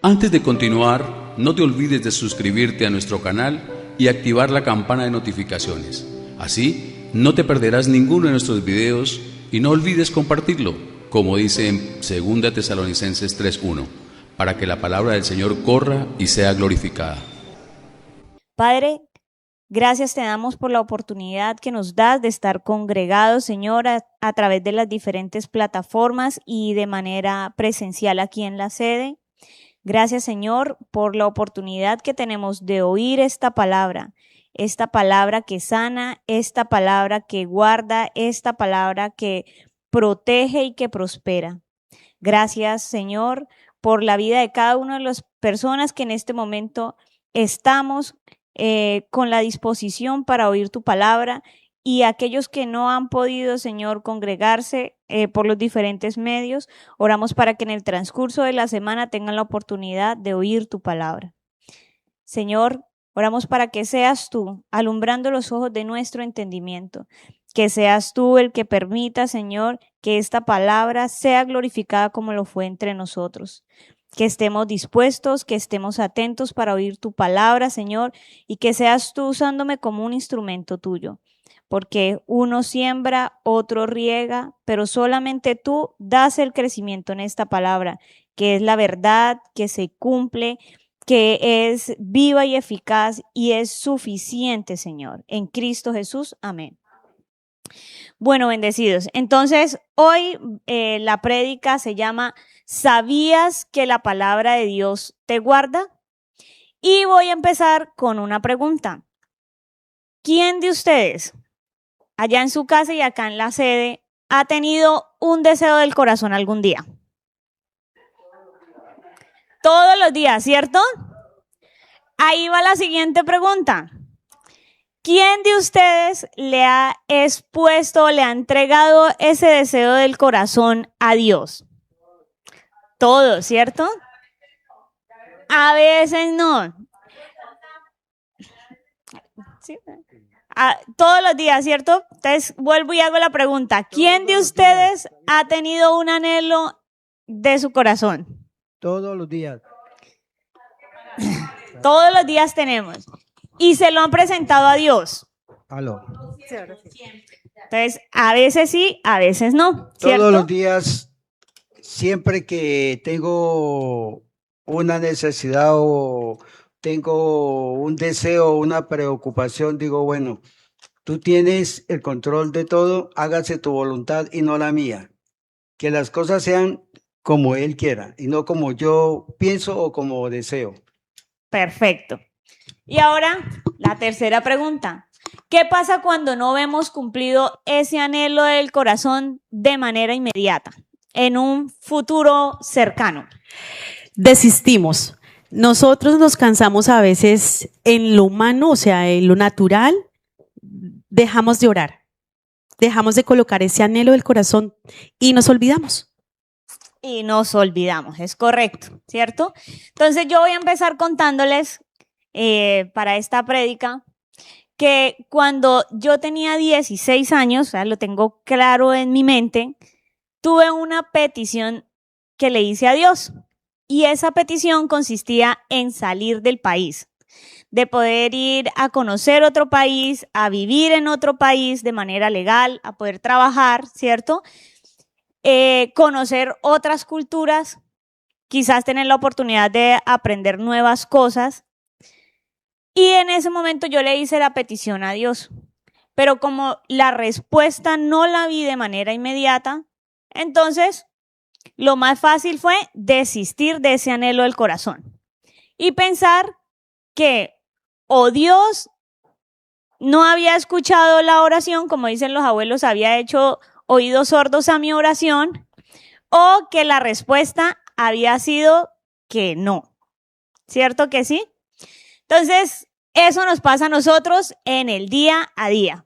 Antes de continuar, no te olvides de suscribirte a nuestro canal y activar la campana de notificaciones. Así, no te perderás ninguno de nuestros videos y no olvides compartirlo, como dice en 2 Tesalonicenses 3:1, para que la palabra del Señor corra y sea glorificada. Padre, gracias te damos por la oportunidad que nos das de estar congregados, Señor, a través de las diferentes plataformas y de manera presencial aquí en la sede. Gracias, Señor, por la oportunidad que tenemos de oír esta palabra que sana, esta palabra que guarda, esta palabra que protege y que prospera. Gracias, Señor, por la vida de cada una de las personas que en este momento estamos con la disposición para oír tu palabra, y aquellos que no han podido, Señor, congregarse por los diferentes medios, oramos para que en el transcurso de la semana tengan la oportunidad de oír tu palabra. Señor, oramos para que seas tú alumbrando los ojos de nuestro entendimiento, que seas tú el que permita, Señor, que esta palabra sea glorificada como lo fue entre nosotros. Que estemos dispuestos, que estemos atentos para oír tu palabra, Señor, y que seas tú usándome como un instrumento tuyo. Porque uno siembra, otro riega, pero solamente tú das el crecimiento en esta palabra, que es la verdad, que se cumple, que es viva y eficaz y es suficiente, Señor. En Cristo Jesús, amén. Bueno, bendecidos. Entonces, hoy la prédica se llama ¿Sabías que la palabra de Dios te guarda? Y voy a empezar con una pregunta. ¿Quién de ustedes, allá en su casa y acá en la sede, ha tenido un deseo del corazón algún día? Todos los días, ¿cierto? Ahí va la siguiente pregunta. ¿Quién de ustedes le ha expuesto, le ha entregado ese deseo del corazón a Dios? Todos, ¿cierto? A veces no. ¿Sí? Todos los días, ¿cierto? Entonces vuelvo y hago la pregunta. ¿Quién de ustedes ha tenido un anhelo de su corazón? Todos los días. Todos los días tenemos. Y se lo han presentado a Dios. Aló. Entonces, a veces sí, a veces no, ¿cierto? Todos los días, siempre que tengo una necesidad o tengo un deseo, una preocupación, digo, bueno, tú tienes el control de todo, hágase tu voluntad y no la mía. Que las cosas sean como Él quiera y no como yo pienso o como deseo. Perfecto. Y ahora, la tercera pregunta. ¿Qué pasa cuando no vemos cumplido ese anhelo del corazón de manera inmediata, en un futuro cercano? Desistimos. Nosotros nos cansamos a veces en lo humano, o sea, en lo natural, dejamos de orar, dejamos de colocar ese anhelo del corazón y nos olvidamos. Y nos olvidamos, es correcto, ¿cierto? Entonces yo voy a empezar contándoles para esta prédica que cuando yo tenía 16 años, o sea, lo tengo claro en mi mente, tuve una petición que le hice a Dios. Y esa petición consistía en salir del país, de poder ir a conocer otro país, a vivir en otro país de manera legal, a poder trabajar, ¿cierto? Conocer otras culturas, quizás tener la oportunidad de aprender nuevas cosas. Y en ese momento yo le hice la petición a Dios. Pero como la respuesta no la vi de manera inmediata, entonces lo más fácil fue desistir de ese anhelo del corazón y pensar que o Dios no había escuchado la oración, como dicen los abuelos, había hecho oídos sordos a mi oración, o que la respuesta había sido que no. ¿Cierto que sí? Entonces, eso nos pasa a nosotros en el día a día.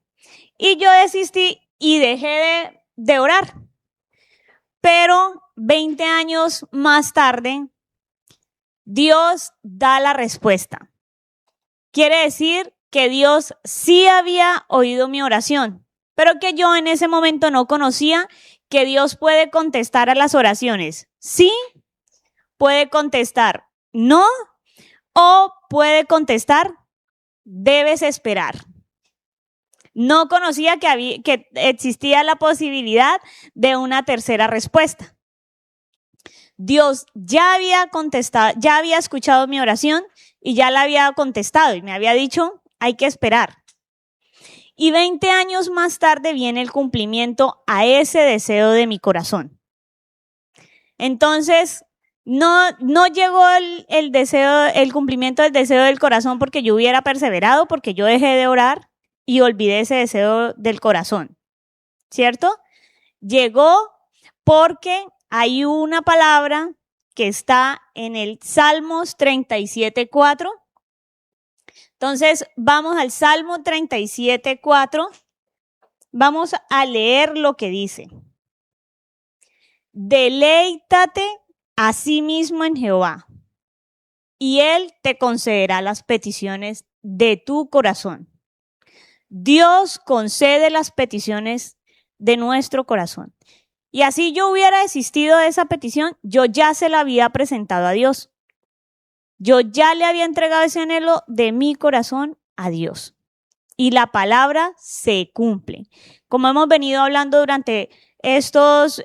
Y yo desistí y dejé de orar. Pero 20 años más tarde, Dios da la respuesta. Quiere decir que Dios sí había oído mi oración, pero que yo en ese momento no conocía que Dios puede contestar a las oraciones. Sí, puede contestar no, o puede contestar, debes esperar. No conocía que existía la posibilidad de una tercera respuesta. Dios ya había contestado, ya había escuchado mi oración y ya la había contestado y me había dicho, hay que esperar. Y 20 años más tarde viene el cumplimiento a ese deseo de mi corazón. Entonces, no llegó el cumplimiento del deseo del corazón porque yo hubiera perseverado, porque yo dejé de orar y olvidé ese deseo del corazón, ¿cierto? Llegó porque hay una palabra que está en el Salmos 37:4. Entonces, vamos al Salmo 37:4. Vamos a leer lo que dice. Deleítate a sí mismo en Jehová, y Él te concederá las peticiones de tu corazón. Dios concede las peticiones de nuestro corazón. Y así yo hubiera desistido de esa petición, yo ya se la había presentado a Dios. Yo ya le había entregado ese anhelo de mi corazón a Dios. Y la palabra se cumple. Como hemos venido hablando durante estos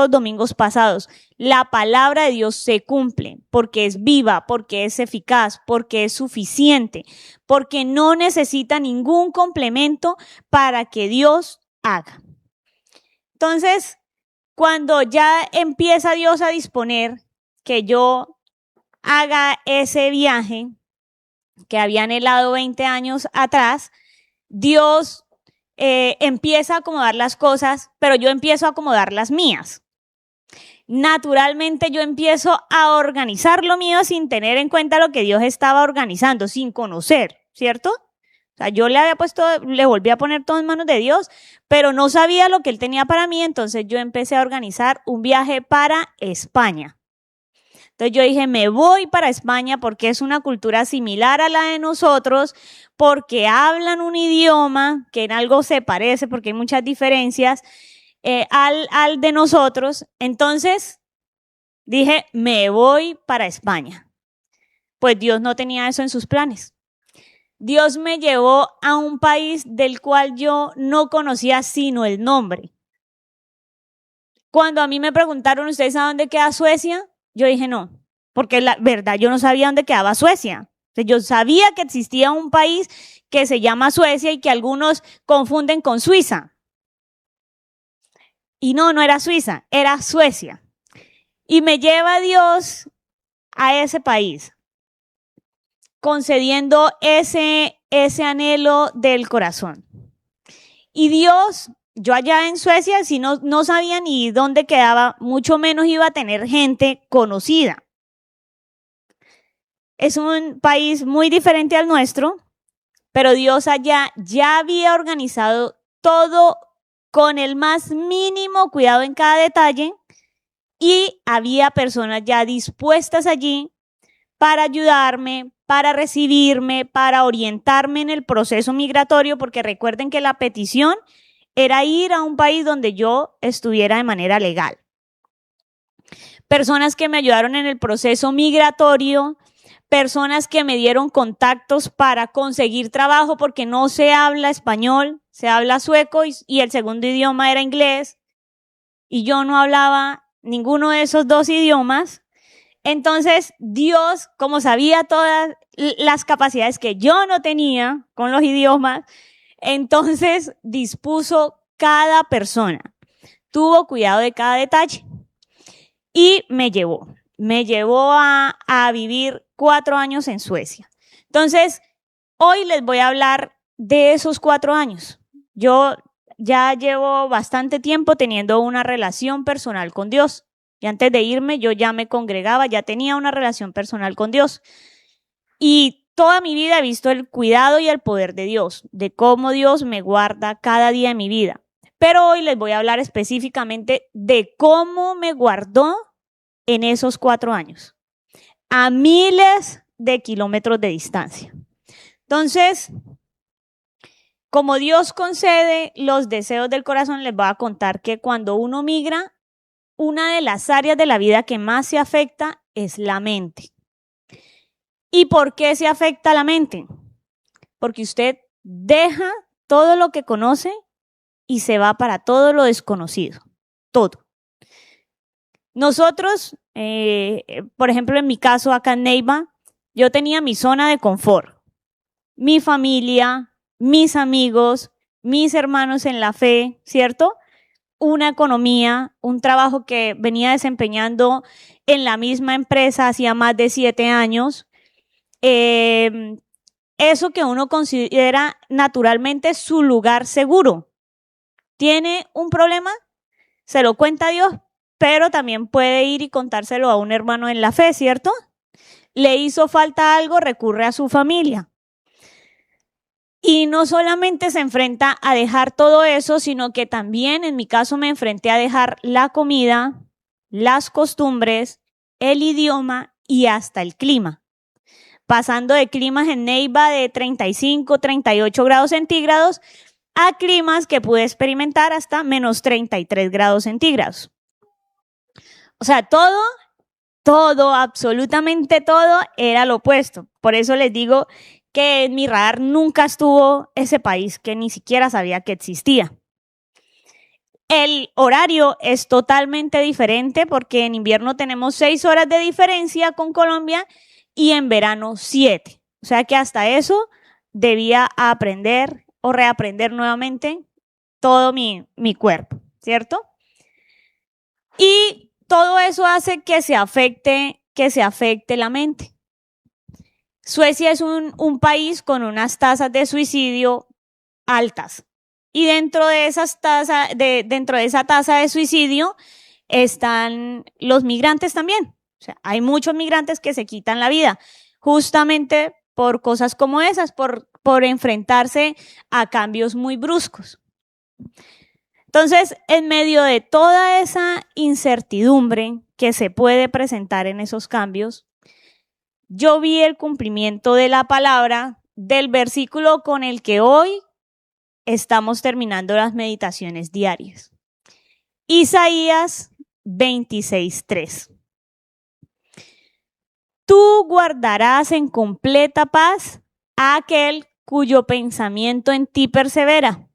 domingos pasados, la palabra de Dios se cumple porque es viva, porque es eficaz, porque es suficiente, porque no necesita ningún complemento para que Dios haga. Entonces, cuando ya empieza Dios a disponer que yo haga ese viaje que había anhelado 20 años atrás, Dios empieza a acomodar las cosas, pero yo empiezo a acomodar las mías. Naturalmente yo empiezo a organizar lo mío sin tener en cuenta lo que Dios estaba organizando, sin conocer, ¿cierto? O sea, yo le volví a poner todo en manos de Dios, pero no sabía lo que Él tenía para mí, entonces yo empecé a organizar un viaje para España. Entonces yo dije, me voy para España porque es una cultura similar a la de nosotros, porque hablan un idioma que en algo se parece, porque hay muchas diferencias al de nosotros. Entonces dije, me voy para España. Pues Dios no tenía eso en sus planes. Dios me llevó a un país del cual yo no conocía sino el nombre. Cuando a mí me preguntaron, ¿ustedes saben dónde queda Suecia? Yo dije no, porque la verdad yo no sabía dónde quedaba Suecia. O sea, yo sabía que existía un país que se llama Suecia y que algunos confunden con Suiza. Y no era Suiza, era Suecia. Y me lleva Dios a ese país, concediendo ese anhelo del corazón. Y Dios, yo allá en Suecia, si no sabía ni dónde quedaba, mucho menos iba a tener gente conocida. Es un país muy diferente al nuestro, pero Dios allá ya había organizado todo con el más mínimo cuidado en cada detalle y había personas ya dispuestas allí para ayudarme, para recibirme, para orientarme en el proceso migratorio, porque recuerden que la petición era ir a un país donde yo estuviera de manera legal. Personas que me ayudaron en el proceso migratorio, personas que me dieron contactos para conseguir trabajo porque no se habla español, se habla sueco y el segundo idioma era inglés y yo no hablaba ninguno de esos dos idiomas. Entonces Dios, como sabía todas las capacidades que yo no tenía con los idiomas, entonces dispuso cada persona, tuvo cuidado de cada detalle y me llevó a vivir 4 años en Suecia. Entonces, hoy les voy a hablar de esos 4 años. Yo ya llevo bastante tiempo teniendo una relación personal con Dios. Y antes de irme, yo ya me congregaba, ya tenía una relación personal con Dios. Y toda mi vida he visto el cuidado y el poder de Dios, de cómo Dios me guarda cada día de mi vida. Pero hoy les voy a hablar específicamente de cómo me guardó en esos 4 años, a miles de kilómetros de distancia. Entonces, como Dios concede los deseos del corazón, les voy a contar que cuando uno migra, una de las áreas de la vida que más se afecta es la mente. ¿Y por qué se afecta la mente? Porque usted deja todo lo que conoce y se va para todo lo desconocido, todo. Nosotros, por ejemplo, en mi caso acá en Neiva, yo tenía mi zona de confort, mi familia, mis amigos, mis hermanos en la fe, ¿cierto? Una economía, un trabajo que venía desempeñando en la misma empresa hacía más de 7 años. Eso que uno considera naturalmente su lugar seguro. Tiene un problema, se lo cuenta a Dios, pero también puede ir y contárselo a un hermano en la fe, ¿cierto? Le hizo falta algo, recurre a su familia. Y no solamente se enfrenta a dejar todo eso, sino que también en mi caso me enfrenté a dejar la comida, las costumbres, el idioma y hasta el clima. Pasando de climas en Neiva de 35, 38 grados centígrados a climas que pude experimentar hasta menos 33 grados centígrados. O sea, todo, absolutamente todo era lo opuesto. Por eso les digo que en mi radar nunca estuvo ese país que ni siquiera sabía que existía. El horario es totalmente diferente porque en invierno tenemos 6 horas de diferencia con Colombia y en verano 7. O sea que hasta eso debía aprender o reaprender nuevamente todo mi cuerpo, ¿cierto? Y todo eso hace que se afecte la mente. Suecia es un país con unas tasas de suicidio altas. Y dentro de esa tasa de suicidio están los migrantes también. O sea, hay muchos migrantes que se quitan la vida justamente por cosas como esas, por enfrentarse a cambios muy bruscos. Entonces, en medio de toda esa incertidumbre que se puede presentar en esos cambios, yo vi el cumplimiento de la palabra del versículo con el que hoy estamos terminando las meditaciones diarias. Isaías 26:3. Tú guardarás en completa paz a aquel cuyo pensamiento en ti persevera,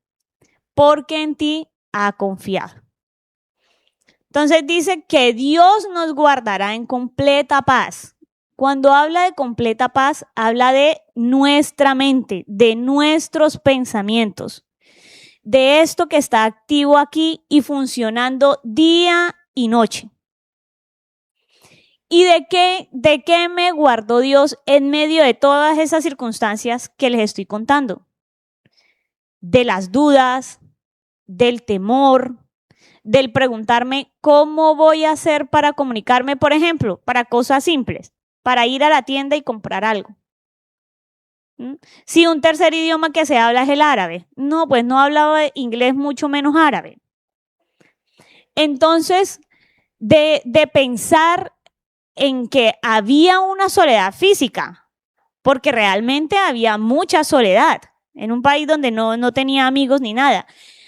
porque en ti ha confiado. Entonces dice que Dios nos guardará en completa paz. Cuando habla de completa paz, habla de nuestra mente, de nuestros pensamientos, de esto que está activo aquí y funcionando día y noche. ¿Y de qué me guardó Dios en medio de todas esas circunstancias que les estoy contando? De las dudas, del temor, del preguntarme cómo voy a hacer para comunicarme, por ejemplo, para cosas simples, para ir a la tienda y comprar algo. Si un tercer idioma que se habla es el árabe, no, pues no hablaba inglés, mucho menos árabe. Entonces, de pensar en que había una soledad física, porque realmente había mucha soledad en un país donde no tenía amigos ni nada,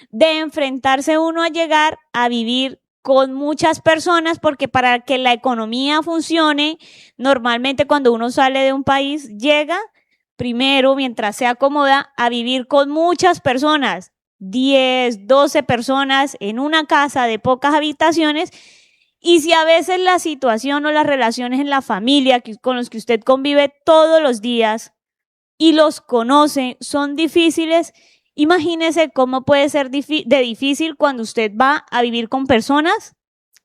de enfrentarse uno a llegar a vivir con muchas personas, porque para que la economía funcione, normalmente cuando uno sale de un país, llega primero, mientras se acomoda, a vivir con muchas personas, 10, 12 personas en una casa de pocas habitaciones. Y si a veces la situación o las relaciones en la familia con los que usted convive todos los días y los conoce son difíciles, imagínese cómo puede ser de difícil cuando usted va a vivir con personas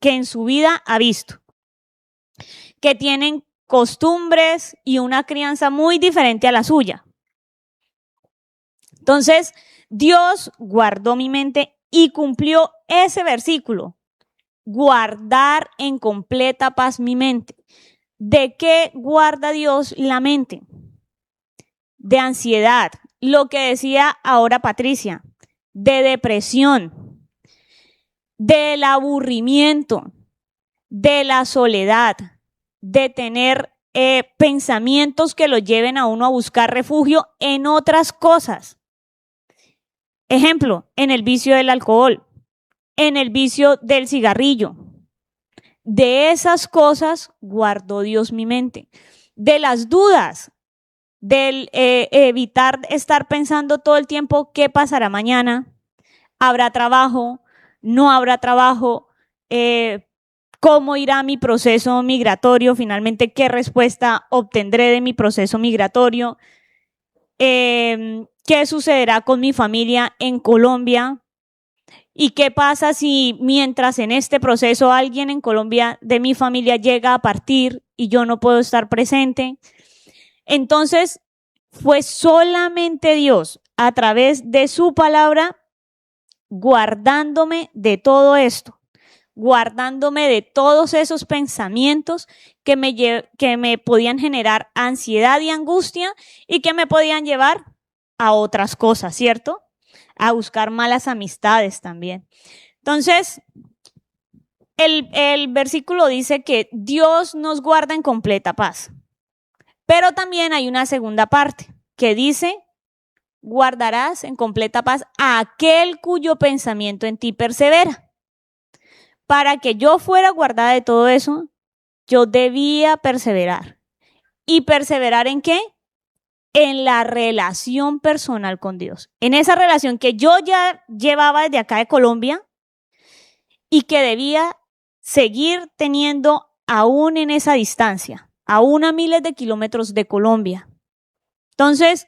que en su vida ha visto, que tienen costumbres y una crianza muy diferente a la suya. Entonces, Dios guardó mi mente y cumplió ese versículo. Guardar en completa paz mi mente. ¿De qué guarda Dios la mente? De ansiedad, lo que decía ahora Patricia, de depresión, del aburrimiento, de la soledad, de tener pensamientos que lo lleven a uno a buscar refugio en otras cosas. Ejemplo, en el vicio del alcohol, en el vicio del cigarrillo. De esas cosas guardó Dios mi mente. de las dudas, del evitar estar pensando todo el tiempo qué pasará mañana, habrá trabajo, no habrá trabajo, cómo irá mi proceso migratorio, finalmente qué respuesta obtendré de mi proceso migratorio, qué sucederá con mi familia en Colombia y qué pasa si mientras en este proceso alguien en Colombia de mi familia llega a partir y yo no puedo estar presente. Entonces fue solamente Dios a través de su palabra guardándome de todo esto, guardándome de todos esos pensamientos que me podían generar ansiedad y angustia y que me podían llevar a otras cosas, ¿cierto? A buscar malas amistades también. Entonces, el versículo dice que Dios nos guarda en completa paz. Pero también hay una segunda parte que dice, guardarás en completa paz a aquel cuyo pensamiento en ti persevera. Para que yo fuera guardada de todo eso, yo debía perseverar. ¿Y perseverar en qué? En la relación personal con Dios. En esa relación que yo ya llevaba desde acá de Colombia y que debía seguir teniendo aún en esa distancia, aún a miles de kilómetros de Colombia. Entonces,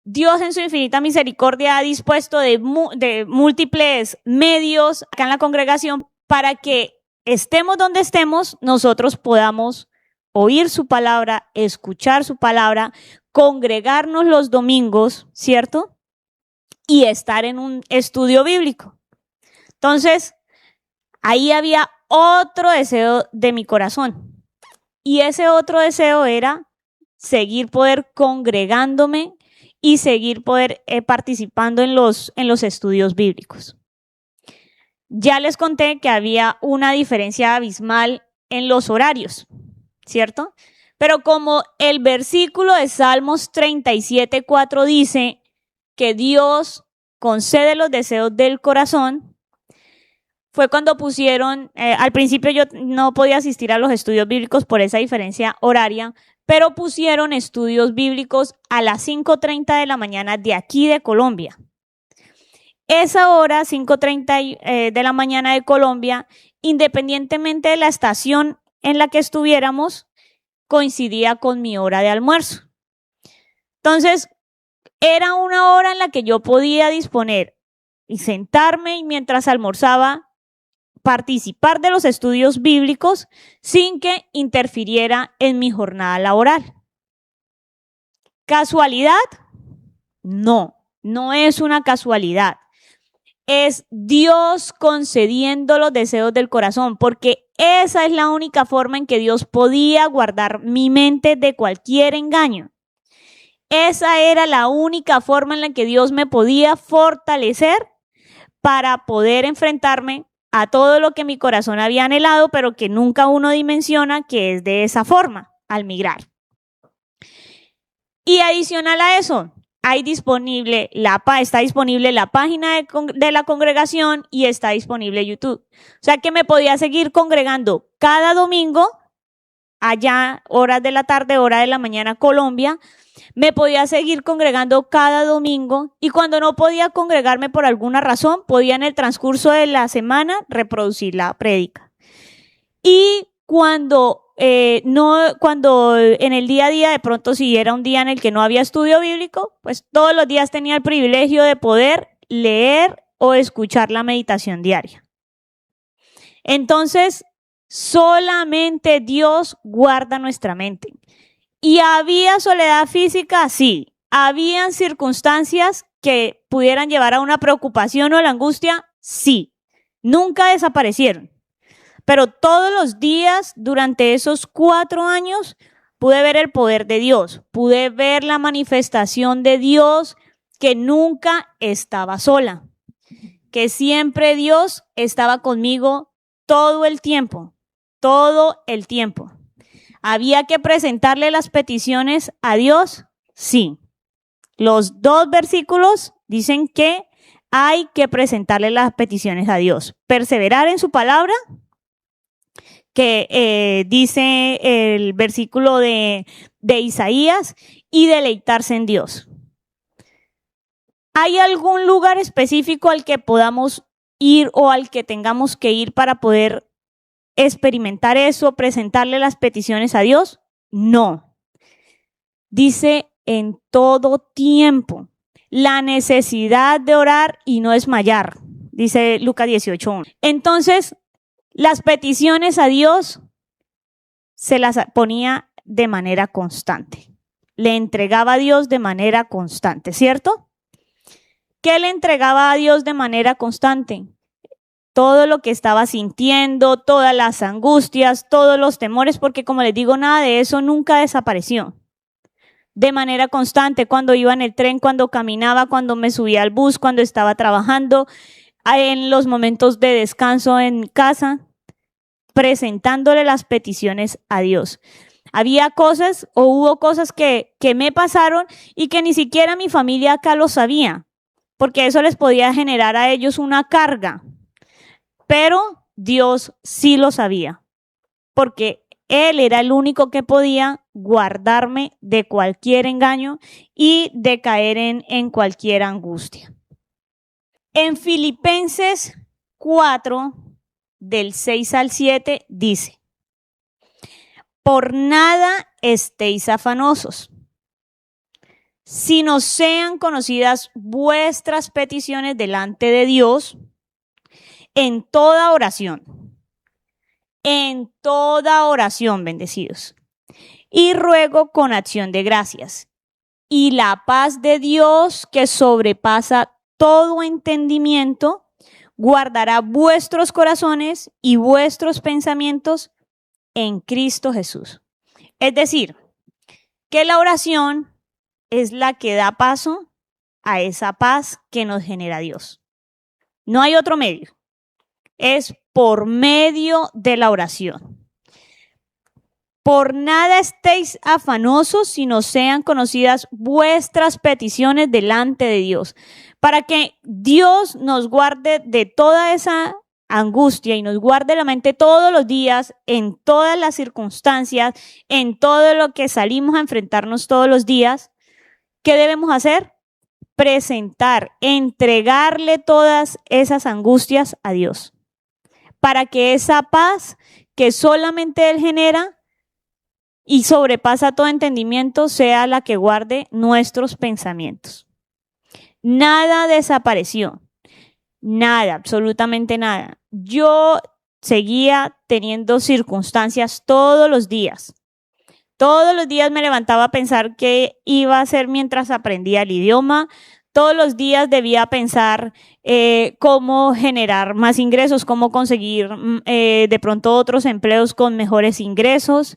Dios en su infinita misericordia ha dispuesto de múltiples medios acá en la congregación para que estemos donde estemos, nosotros podamos oír su palabra, escuchar su palabra, congregarnos los domingos, ¿cierto? Y estar en un estudio bíblico. Entonces, ahí había otro deseo de mi corazón. Y ese otro deseo era seguir poder congregándome y seguir poder participando en los estudios bíblicos. Ya les conté que había una diferencia abismal en los horarios, ¿cierto? Pero como el versículo de Salmos 37:4 dice que Dios concede los deseos del corazón, fue cuando pusieron, al principio yo no podía asistir a los estudios bíblicos por esa diferencia horaria, pero pusieron estudios bíblicos a las 5:30 de la mañana de aquí de Colombia. Esa hora, 5:30 de la mañana de Colombia, independientemente de la estación en la que estuviéramos, coincidía con mi hora de almuerzo. Entonces, era una hora en la que yo podía disponer y sentarme y mientras almorzaba, participar de los estudios bíblicos sin que interfiriera en mi jornada laboral. ¿Casualidad? No, no es una casualidad. Es Dios concediendo los deseos del corazón, porque esa es la única forma en que Dios podía guardar mi mente de cualquier engaño. Esa era la única forma en la que Dios me podía fortalecer para poder enfrentarme a todo lo que mi corazón había anhelado, pero que nunca uno dimensiona que es de esa forma al migrar. Y adicional a eso, está disponible la página de la congregación y está disponible YouTube. O sea que me podía seguir congregando cada domingo, allá horas de la tarde, hora de la mañana, Colombia. Me podía seguir congregando cada domingo y cuando no podía congregarme por alguna razón, podía en el transcurso de la semana reproducir la prédica. Y cuando en el día a día, de pronto si era un día en el que no había estudio bíblico, pues todos los días tenía el privilegio de poder leer o escuchar la meditación diaria. Entonces, solamente Dios guarda nuestra mente. ¿Y había soledad física? Sí. ¿Habían circunstancias que pudieran llevar a una preocupación o la angustia? Sí. Nunca desaparecieron. Pero todos los días, durante esos 4 años, pude ver el poder de Dios. Pude ver la manifestación de Dios que nunca estaba sola. Que siempre Dios estaba conmigo todo el tiempo. Todo el tiempo. ¿Había que presentarle las peticiones a Dios? Sí. Los 2 versículos dicen que hay que presentarle las peticiones a Dios. Perseverar en su palabra, que dice el versículo de Isaías, y deleitarse en Dios. ¿Hay algún lugar específico al que podamos ir o al que tengamos que ir para poder experimentar eso, presentarle las peticiones a Dios? No. Dice en todo tiempo, la necesidad de orar y no desmayar, dice Lucas 18:1. Entonces, las peticiones a Dios se las ponía de manera constante. Le entregaba a Dios de manera constante, ¿cierto? ¿Qué le entregaba a Dios de manera constante? Todo lo que estaba sintiendo, todas las angustias, todos los temores, porque como les digo, nada de eso nunca desapareció. De manera constante, cuando iba en el tren, cuando caminaba, cuando me subía al bus, cuando estaba trabajando, en los momentos de descanso en casa, presentándole las peticiones a Dios. Había cosas o hubo cosas que me pasaron y que ni siquiera mi familia acá lo sabía, porque eso les podía generar a ellos una carga. Pero Dios sí lo sabía, porque Él era el único que podía guardarme de cualquier engaño y de caer en cualquier angustia. En Filipenses 4, del 6 al 7, dice: por nada estéis afanosos, sino sean conocidas vuestras peticiones delante de Dios en toda oración, bendecidos, y ruego con acción de gracias. Y la paz de Dios, que sobrepasa todo entendimiento, guardará vuestros corazones y vuestros pensamientos en Cristo Jesús. Es decir, que la oración es la que da paso a esa paz que nos genera Dios. No hay otro medio. Es por medio de la oración. Por nada estéis afanosos, sino sean conocidas vuestras peticiones delante de Dios, para que Dios nos guarde de toda esa angustia y nos guarde la mente todos los días, en todas las circunstancias, en todo lo que salimos a enfrentarnos todos los días. ¿Qué debemos hacer? Presentar, entregarle todas esas angustias a Dios, para que esa paz que solamente Él genera y sobrepasa todo entendimiento sea la que guarde nuestros pensamientos. Nada desapareció, nada, absolutamente nada. Yo seguía teniendo circunstancias todos los días. Todos los días me levantaba a pensar qué iba a hacer mientras aprendía el idioma. Todos los días debía pensar cómo generar más ingresos, cómo conseguir de pronto otros empleos con mejores ingresos.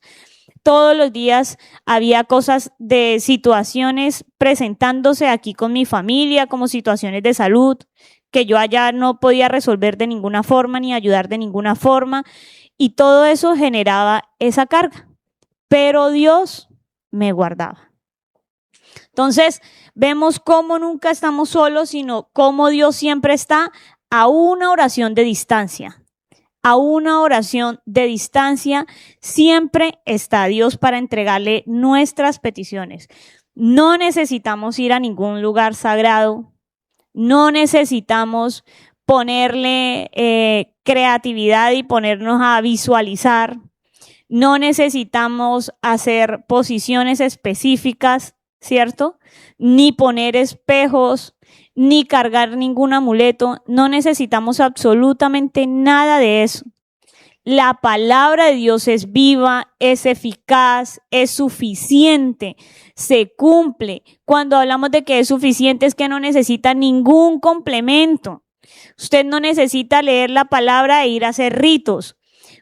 Todos los días había cosas de situaciones presentándose aquí con mi familia, como situaciones de salud, que yo allá no podía resolver de ninguna forma ni ayudar de ninguna forma. Y todo eso generaba esa carga. Pero Dios me guardaba. Entonces, vemos cómo nunca estamos solos, sino cómo Dios siempre está a una oración de distancia. A una oración de distancia siempre está Dios para entregarle nuestras peticiones. No necesitamos ir a ningún lugar sagrado. No necesitamos ponerle creatividad y ponernos a visualizar. No necesitamos hacer posiciones específicas, ¿cierto? Ni poner espejos, ni cargar ningún amuleto. No necesitamos absolutamente nada de eso. La palabra de Dios es viva, es eficaz, es suficiente, se cumple. Cuando hablamos de que es suficiente es que no necesita ningún complemento. Usted no necesita leer la palabra e ir a hacer ritos.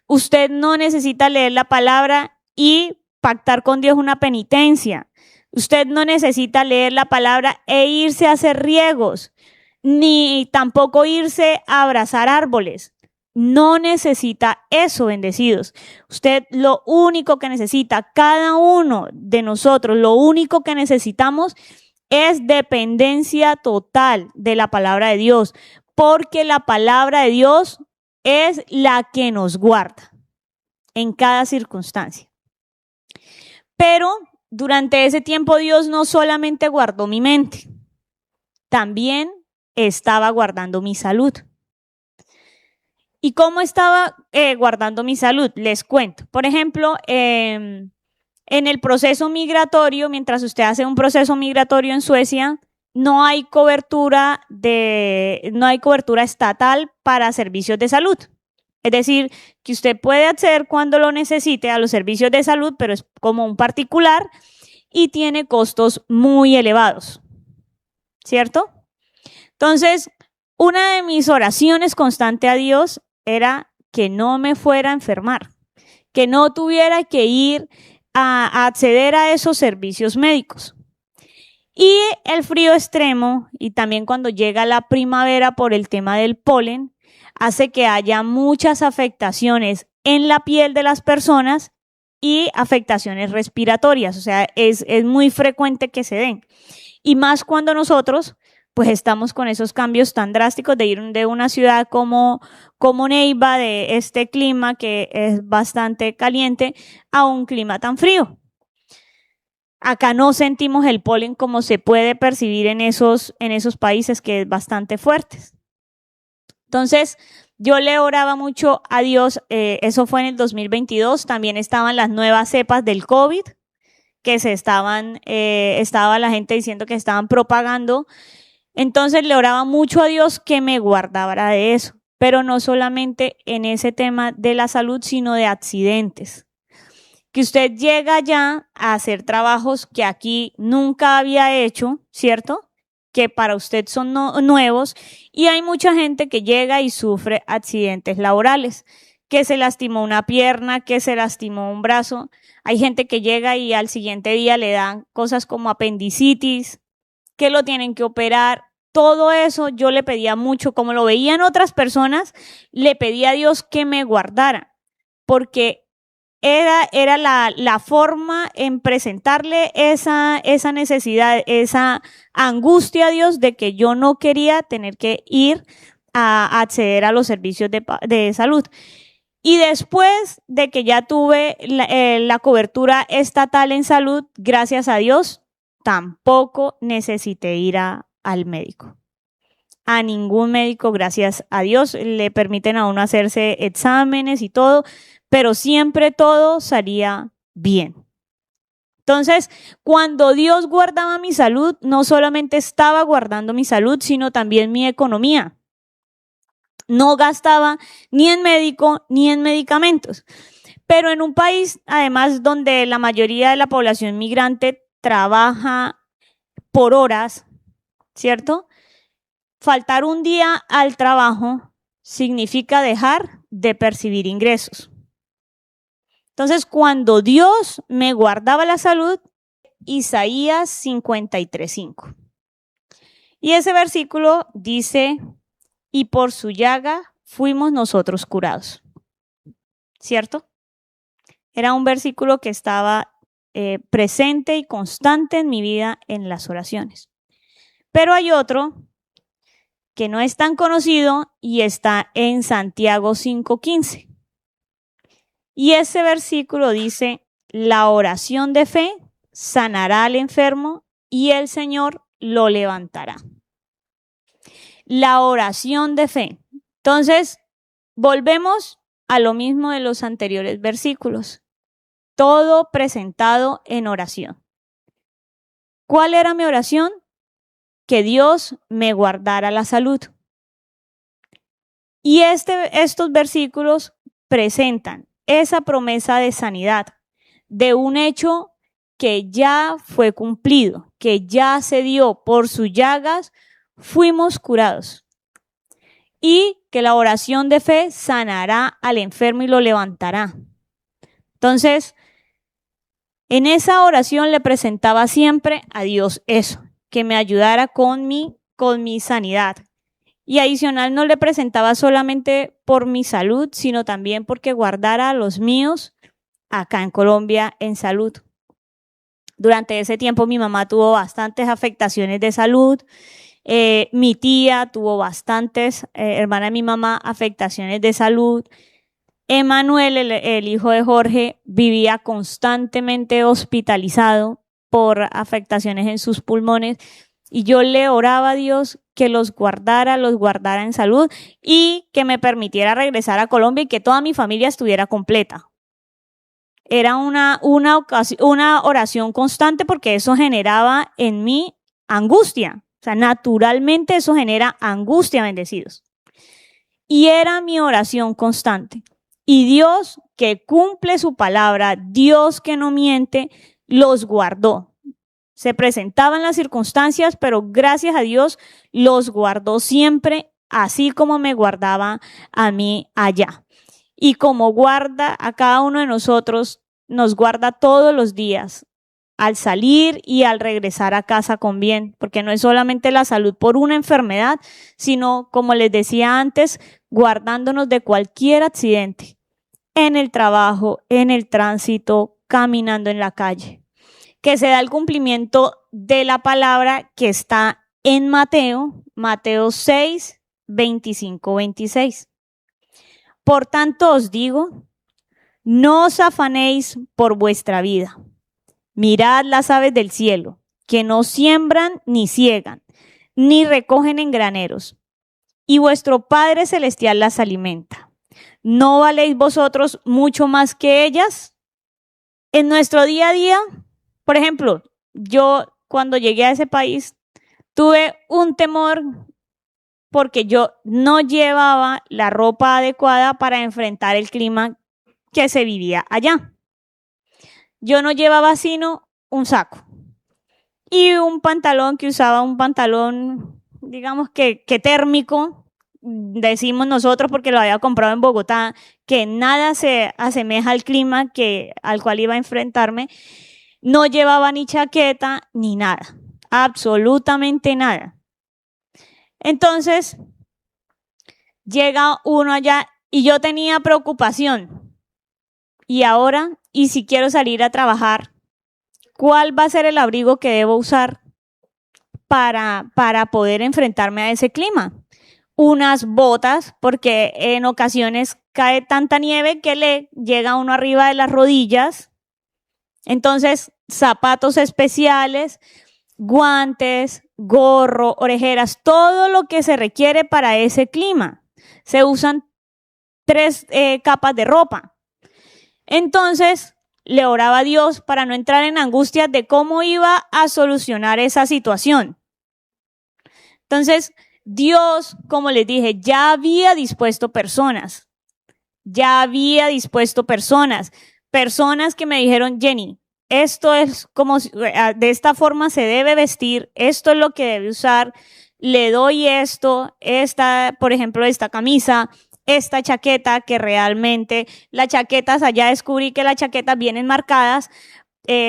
Usted no necesita leer la palabra y pactar con Dios una penitencia. Usted no necesita leer la palabra e irse a hacer riegos, ni tampoco irse a abrazar árboles. No necesita eso, bendecidos. Usted lo único que necesita, cada uno de nosotros, lo único que necesitamos es dependencia total de la palabra de Dios, porque la palabra de Dios es la que nos guarda en cada circunstancia. Pero durante ese tiempo Dios no solamente guardó mi mente, también estaba guardando mi salud. ¿Y cómo estaba guardando mi salud? Les cuento. Por ejemplo, en el proceso migratorio, mientras usted hace un proceso migratorio en Suecia, no hay cobertura estatal para servicios de salud. Es decir, que usted puede acceder cuando lo necesite a los servicios de salud, pero es como un particular y tiene costos muy elevados, ¿cierto? Entonces, una de mis oraciones constantes a Dios era que no me fuera a enfermar, que no tuviera que ir a acceder a esos servicios médicos. Y el frío extremo, y también cuando llega la primavera por el tema del polen, hace que haya muchas afectaciones en la piel de las personas y afectaciones respiratorias. O sea, es muy frecuente que se den. Y más cuando nosotros pues estamos con esos cambios tan drásticos de ir de una ciudad como Neiva, de este clima que es bastante caliente, a un clima tan frío. Acá no sentimos el polen como se puede percibir en esos países, que es bastante fuertes. Entonces, yo le oraba mucho a Dios, eso fue en el 2022, también estaban las nuevas cepas del COVID, que estaba la gente diciendo que estaban propagando. Entonces le oraba mucho a Dios que me guardara de eso, pero no solamente en ese tema de la salud, sino de accidentes. Que usted llega ya a hacer trabajos que aquí nunca había hecho, ¿cierto? Que para usted son nuevos, y hay mucha gente que llega y sufre accidentes laborales, que se lastimó una pierna, que se lastimó un brazo. Hay gente que llega y al siguiente día le dan cosas como apendicitis, que lo tienen que operar. Todo eso yo le pedía mucho, como lo veían otras personas, le pedía a Dios que me guardara, porque era la forma en presentarle esa necesidad, esa angustia a Dios de que yo no quería tener que ir a acceder a los servicios de salud. Y después de que ya tuve la cobertura estatal en salud, gracias a Dios, tampoco necesité ir al médico. A ningún médico, gracias a Dios, le permiten a uno hacerse exámenes y todo, pero siempre todo salía bien. Entonces, cuando Dios guardaba mi salud, no solamente estaba guardando mi salud, sino también mi economía. No gastaba ni en médico ni en medicamentos. Pero en un país, además, donde la mayoría de la población migrante trabaja por horas, ¿cierto? Faltar un día al trabajo significa dejar de percibir ingresos. Entonces, cuando Dios me guardaba la salud, Isaías 53:5. Y ese versículo dice, y por su llaga fuimos nosotros curados. ¿Cierto? Era un versículo que estaba presente y constante en mi vida en las oraciones. Pero hay otro que no es tan conocido y está en Santiago 5:15. Y ese versículo dice, la oración de fe sanará al enfermo y el Señor lo levantará. La oración de fe. Entonces, volvemos a lo mismo de los anteriores versículos. Todo presentado en oración. ¿Cuál era mi oración? Que Dios me guardara la salud. Y estos versículos presentan esa promesa de sanidad, de un hecho que ya fue cumplido, que ya se dio por sus llagas, fuimos curados. Y que la oración de fe sanará al enfermo y lo levantará. Entonces, en esa oración le presentaba siempre a Dios eso, que me ayudara con mi sanidad. Y adicional no le presentaba solamente por mi salud, sino también porque guardara a los míos acá en Colombia en salud. Durante ese tiempo mi mamá tuvo bastantes afectaciones de salud. Mi tía tuvo bastantes, hermana de mi mamá, afectaciones de salud. Emanuel, el hijo de Jorge, vivía constantemente hospitalizado por afectaciones en sus pulmones y yo le oraba a Dios que los guardara en salud y que me permitiera regresar a Colombia y que toda mi familia estuviera completa. Era una oración constante porque eso generaba en mí angustia. O sea, naturalmente eso genera angustia, bendecidos. Y era mi oración constante. Y Dios, que cumple su palabra, Dios que no miente, los guardó. Se presentaban las circunstancias, pero gracias a Dios los guardó siempre, así como me guardaba a mí allá. Y como guarda a cada uno de nosotros, nos guarda todos los días, al salir y al regresar a casa con bien, porque no es solamente la salud por una enfermedad, sino, como les decía antes, guardándonos de cualquier accidente, en el trabajo, en el tránsito, caminando en la calle. Que se da el cumplimiento de la palabra que está en Mateo 6, 25, 26. Por tanto os digo, no os afanéis por vuestra vida. Mirad las aves del cielo, que no siembran ni ciegan, ni recogen en graneros, y vuestro Padre Celestial las alimenta. ¿No valéis vosotros mucho más que ellas? En nuestro día a día, por ejemplo, yo cuando llegué a ese país tuve un temor porque yo no llevaba la ropa adecuada para enfrentar el clima que se vivía allá. Yo no llevaba sino un saco y un pantalón que usaba un pantalón, digamos que térmico, decimos nosotros porque lo había comprado en Bogotá, que nada se asemeja al clima al cual iba a enfrentarme. No llevaba ni chaqueta ni nada, absolutamente nada. Entonces, llega uno allá y yo tenía preocupación. Y ahora, y si quiero salir a trabajar, ¿cuál va a ser el abrigo que debo usar para poder enfrentarme a ese clima? Unas botas, porque en ocasiones cae tanta nieve que le llega uno arriba de las rodillas. Entonces, zapatos especiales, guantes, gorro, orejeras, todo lo que se requiere para ese clima. Se usan 3 capas de ropa. Entonces, le oraba a Dios para no entrar en angustia de cómo iba a solucionar esa situación. Entonces, Dios, como les dije, ya había dispuesto personas. Personas que me dijeron, Jenny, esto es como, de esta forma se debe vestir, esto es lo que debe usar, le doy esto, por ejemplo, esta camisa, esta chaqueta, que realmente las chaquetas, allá descubrí que las chaquetas vienen marcadas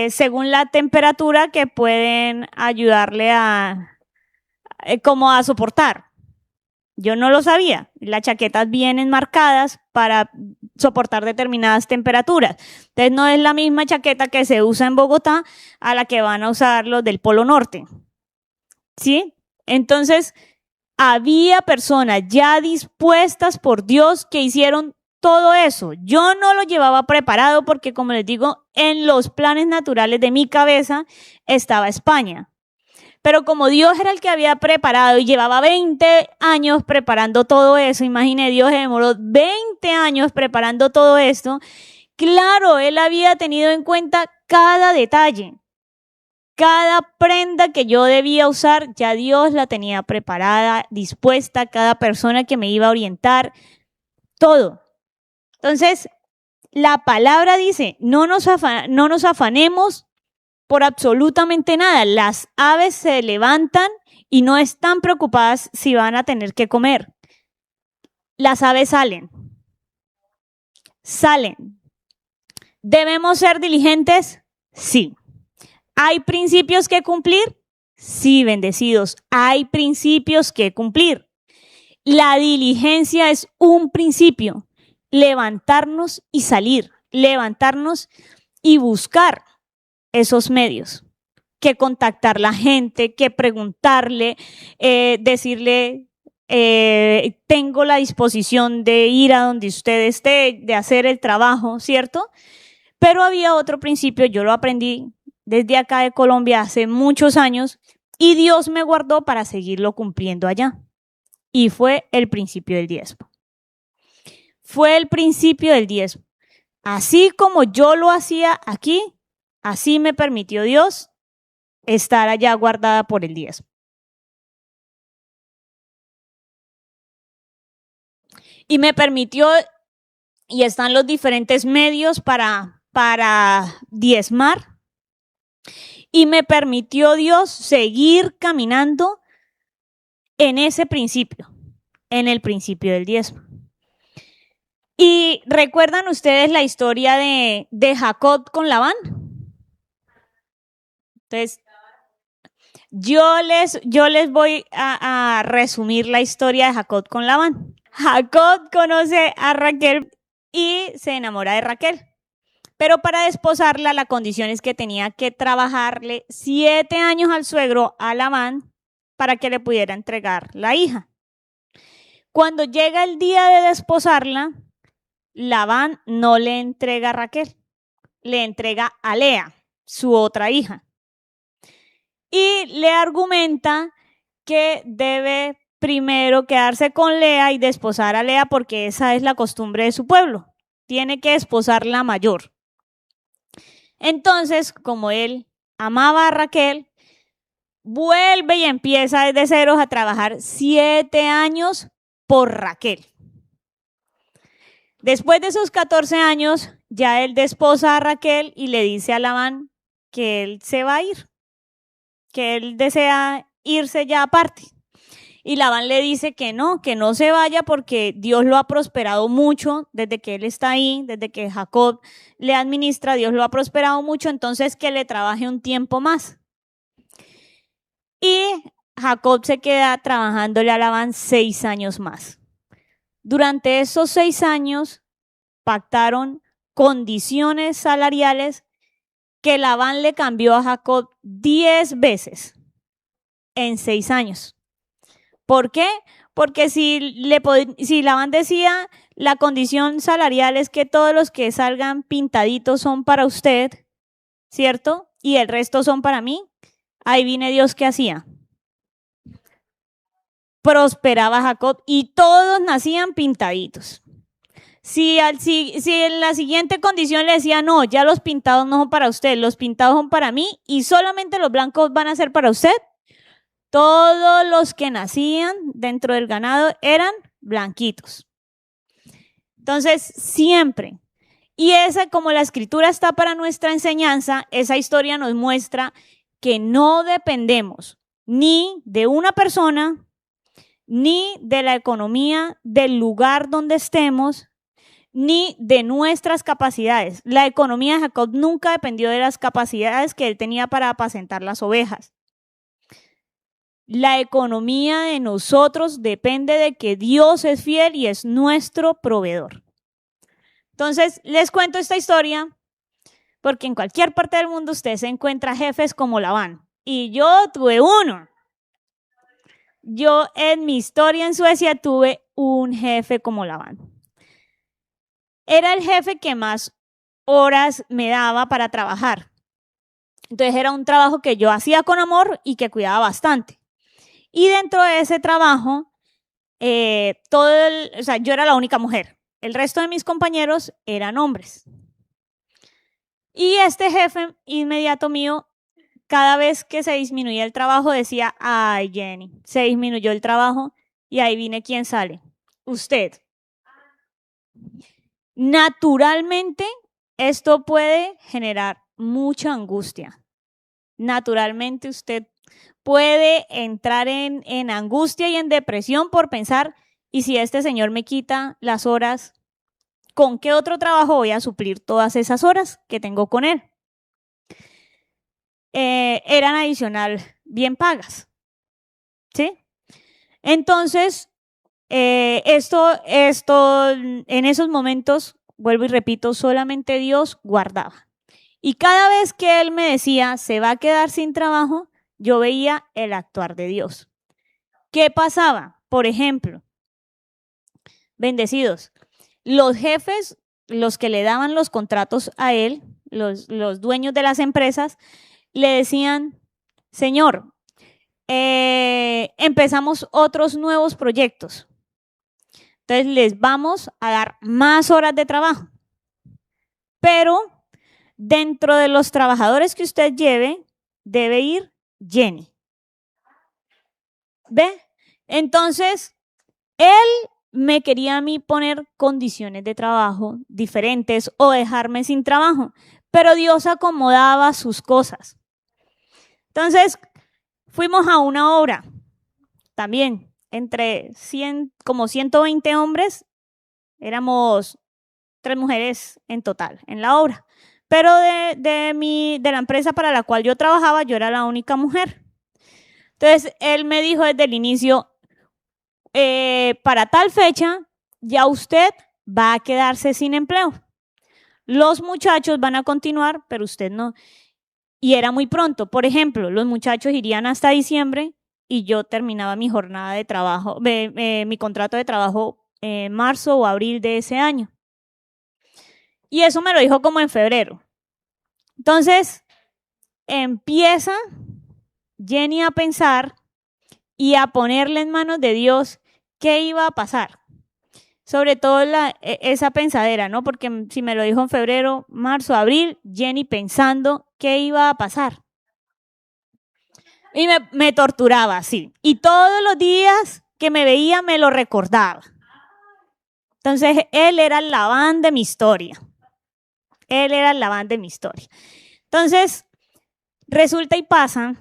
según la temperatura que pueden ayudarle como a soportar. Yo no lo sabía. Las chaquetas vienen marcadas para soportar determinadas temperaturas. Entonces no es la misma chaqueta que se usa en Bogotá a la que van a usar los del Polo Norte. ¿Sí? Entonces, había personas ya dispuestas por Dios que hicieron todo eso. Yo no lo llevaba preparado porque, como les digo, en los planes naturales de mi cabeza estaba España. Pero como Dios era el que había preparado y llevaba 20 años preparando todo eso, imagine, Dios demoró 20 años preparando todo esto, claro, Él había tenido en cuenta cada detalle, cada prenda que yo debía usar, ya Dios la tenía preparada, dispuesta, cada persona que me iba a orientar, todo. Entonces, la palabra dice, no nos afanemos por absolutamente nada. Las aves se levantan y no están preocupadas si van a tener que comer. Las aves salen. ¿Debemos ser diligentes? Sí. ¿Hay principios que cumplir? Sí, bendecidos. Hay principios que cumplir. La diligencia es un principio. Levantarnos y salir. Levantarnos y buscar esos medios, que contactar a la gente, que preguntarle, decirle, tengo la disposición de ir a donde usted esté, de hacer el trabajo, ¿cierto? Pero había otro principio, yo lo aprendí desde acá de Colombia hace muchos años y Dios me guardó para seguirlo cumpliendo allá. Y fue el principio del diezmo. Fue el principio del diezmo. Así como yo lo hacía aquí, así me permitió Dios estar allá guardada por el diezmo. Y me permitió, y están los diferentes medios para diezmar, y me permitió Dios seguir caminando en ese principio, en el principio del diezmo. ¿Y recuerdan ustedes la historia de Jacob con Labán? Entonces, yo les voy a resumir la historia de Jacob con Labán. Jacob conoce a Raquel y se enamora de Raquel. Pero para desposarla, la condición es que tenía que trabajarle 7 años al suegro, a Labán, para que le pudiera entregar la hija. Cuando llega el día de desposarla, Labán no le entrega a Raquel, le entrega a Lea, su otra hija. Y le argumenta que debe primero quedarse con Lea y desposar a Lea porque esa es la costumbre de su pueblo. Tiene que desposar la mayor. Entonces, como él amaba a Raquel, vuelve y empieza desde ceros a trabajar 7 años por Raquel. Después de esos 14 años, ya él desposa a Raquel y le dice a Labán que él se va a ir, que él desea irse ya aparte. Y Labán le dice que no se vaya porque Dios lo ha prosperado mucho desde que él está ahí, desde que Jacob le administra, Dios lo ha prosperado mucho, entonces que le trabaje un tiempo más. Y Jacob se queda trabajándole a Labán 6 años más. Durante esos 6 años pactaron condiciones salariales que Labán le cambió a Jacob 10 veces en 6 años. ¿Por qué? Porque si Labán decía la condición salarial es que todos los que salgan pintaditos son para usted, ¿cierto? Y el resto son para mí, ahí viene Dios que hacía. Prosperaba Jacob y todos nacían pintaditos. Si en la siguiente condición le decía, no, ya los pintados no son para usted, los pintados son para mí y solamente los blancos van a ser para usted, todos los que nacían dentro del ganado eran blanquitos. Entonces, siempre. Y esa, como la escritura está para nuestra enseñanza, esa historia nos muestra que no dependemos ni de una persona, ni de la economía del lugar donde estemos, ni de nuestras capacidades. La economía de Jacob nunca dependió de las capacidades que él tenía para apacentar las ovejas. La economía de nosotros depende de que Dios es fiel y es nuestro proveedor. Entonces, les cuento esta historia porque en cualquier parte del mundo usted se encuentra jefes como Labán. Y yo tuve uno. Yo en mi historia en Suecia tuve un jefe como Labán. Era el jefe que más horas me daba para trabajar. Entonces era un trabajo que yo hacía con amor y que cuidaba bastante. Y dentro de ese trabajo, yo era la única mujer. El resto de mis compañeros eran hombres. Y este jefe inmediato mío, cada vez que se disminuía el trabajo, decía, ay, Jenny, se disminuyó el trabajo y ahí viene quién sale. Usted. Naturalmente, esto puede generar mucha angustia. Naturalmente, usted puede entrar en angustia y en depresión por pensar, ¿y si este señor me quita las horas, con qué otro trabajo voy a suplir todas esas horas que tengo con él? Eran adicional bien pagas, ¿sí? Entonces, esto en esos momentos, vuelvo y repito, solamente Dios guardaba. Y cada vez que él me decía, se va a quedar sin trabajo, yo veía el actuar de Dios. ¿Qué pasaba? Por ejemplo, bendecidos, los jefes, los que le daban los contratos a él, los dueños de las empresas, le decían, señor, empezamos otros nuevos proyectos. Entonces les vamos a dar más horas de trabajo. Pero dentro de los trabajadores que usted lleve, debe ir Jenny. ¿Ve? Entonces, él me quería a mí poner condiciones de trabajo diferentes o dejarme sin trabajo, pero Dios acomodaba sus cosas. Entonces, fuimos a una obra, también entre 100, como 120 hombres, éramos 3 mujeres en total en la obra, pero de la empresa para la cual yo trabajaba, yo era la única mujer. Entonces, él me dijo desde el inicio, para tal fecha, ya usted va a quedarse sin empleo. Los muchachos van a continuar, pero usted no. Y era muy pronto. Por ejemplo, los muchachos irían hasta diciembre y yo terminaba mi jornada de trabajo, mi contrato de trabajo en marzo o abril de ese año. Y eso me lo dijo como en febrero. Entonces, empieza Jenny a pensar y a ponerle en manos de Dios qué iba a pasar. Sobre todo esa pensadera, ¿no? Porque si me lo dijo en febrero, marzo, abril, Jenny pensando qué iba a pasar. Y me torturaba así. Y todos los días que me veía me lo recordaba. Entonces, él era el Labán de mi historia. Él era el Labán de mi historia. Entonces, resulta y pasa